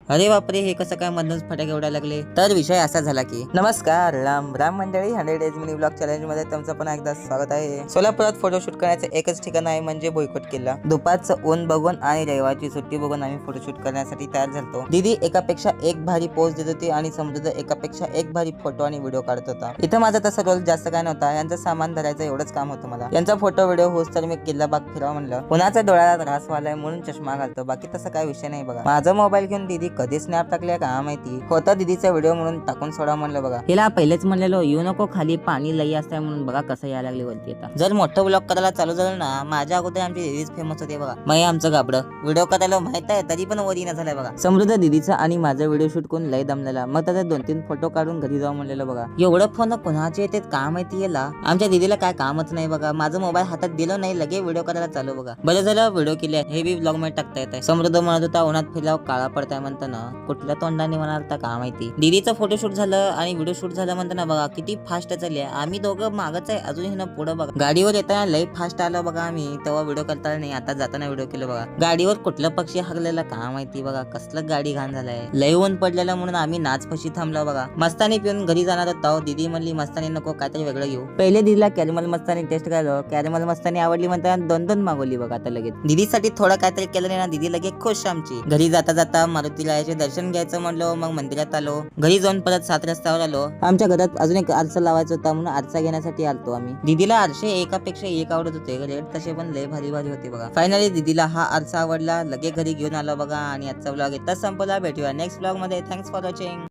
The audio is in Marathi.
अरे बापरे, हे कसं काय मधूनच फटाके उडायला लागले? तर विषय असा झाला की नमस्कार राम राम मंडळी, 100 डेज मिनी ब्लॉग चॅलेंज मध्ये तुमचं पण एकदा स्वागत आहे. सोलापुरात फोटोशूट करायचं एकच ठिकाण आहे म्हणजे भुईकोट किल्ला. दुपारचं ऊन बघून आणि रविवारची सुट्टी बघून आम्ही फोटोशूट करण्यासाठी तयार झालो. दीदी एकापेक्षा एक भारी पोज देत होती आणि समृद्ध एकापेक्षा एक भारी फोटो आणि व्हिडिओ काढत होता. इथं माझा तसा रोल जास्त काय नव्हता, यांचं सामान धरायचं एवढंच काम होतं मला. यांचा फोटो व्हिडिओ होस तर मी किल्ला बाग फिरावं म्हणलं. कुणाचा डोळ्याला त्रास व्हायलाय म्हणून चष्मा घालतो, बाकी तसं काय विषय नाही बघा. माझा मोबाईल घेऊन दीदी कधी स्नॅप टाकले का माहिती, होता दीदीचा व्हिडिओ म्हणून टाकून सोडा म्हणलं बघा. तिला पहिलेच म्हणलेलो येऊ नको खाली, पाणी लई असतंय म्हणून. बघा कसं यायला लागले वरती. आता जर मोठं ब्लॉग करायला चालू झालं ना, माझ्या अगोदर आमची दीदीच फेमस होते बघा. मग आमचं गाबडं व्हिडिओ करायला माहित आहे तरी पण वर येणं झालंय बघा. समृद्ध दीदीचा आणि माझा व्हिडिओ शूट करून लय दमलेला. मग त्याचे 2-3 फोटो काढून घरी जाऊ म्हणलेलं बघा. एवढं फोन कोणाचे येतात का माहिती. याला आमच्या दीदीला काय कामच नाही बघा. माझं मोबाईल हातात दिलं नाही, लगे व्हिडिओ करायला चालू बघा. बरं झालं व्हिडिओ केले, हे बी ब्लॉग मध्ये टाकता येत आहे. समृद्ध म्हणत होता उन्हात फिरल्यावर काळा पडताय म्हणताना, कुठल्या तोंडाने म्हणाल का माहिती. दीदीचं फोटोशूट झालं आणि व्हिडिओ शूट झालं म्हणताना बघा किती फास्ट चालली आहे. आम्ही दोघं मागच आहे, अजून हे पुढं बघा. गाडीवर येताना लई फास्ट आलो बघा आम्ही, तेव्हा व्हिडिओ करता नाही, आता जाताना व्हिडिओ केलं बघा. गाडीवर कुठलं पक्षी हागलेला का माहिती बघा. कसलं गाडी घाण झालाय. लई ऊन पडलेलं म्हणून आम्ही नाचपशी थांबलो बघा. मस्तानी पिऊन घरी जाणार होतो. दीदी म्हणली मस्तानी नको, काहीतरी वेगळं घेऊ. पहिले दीदीला कॅरमल मस्तानी टेस्ट करायला, कॅरमल मस्तानी आवडली म्हणताना 2-2 मागवली बघा. आता लगेच दीदीसाठी थोडं काहीतरी केलं नाही ना, दीदी लगेच खुश आमची. घरी जाता जाता मारुती रायाचे दर्शन घ्यायचं म्हणलो, मग मंदिरात आलो. घरी जाऊन परत 7 रस्त्यावर आलो. आमच्या घरात अजून एक आरसा लावायचा होता म्हणून आरसा घेण्यासाठी आलतो आम्ही. दीदीला आरसे एकापेक्षा एक आवडत होते, रेट तसे पण लय भारी भारी होते बघा. फायनली दीदीला हा आरसा आवडला, लगे घरी घेऊन आलो बघा. आणि आजचा ब्लॉग इथंच संपला. भेटूया नेक्स्ट ब्लॉग मध्ये. Thanks for watching.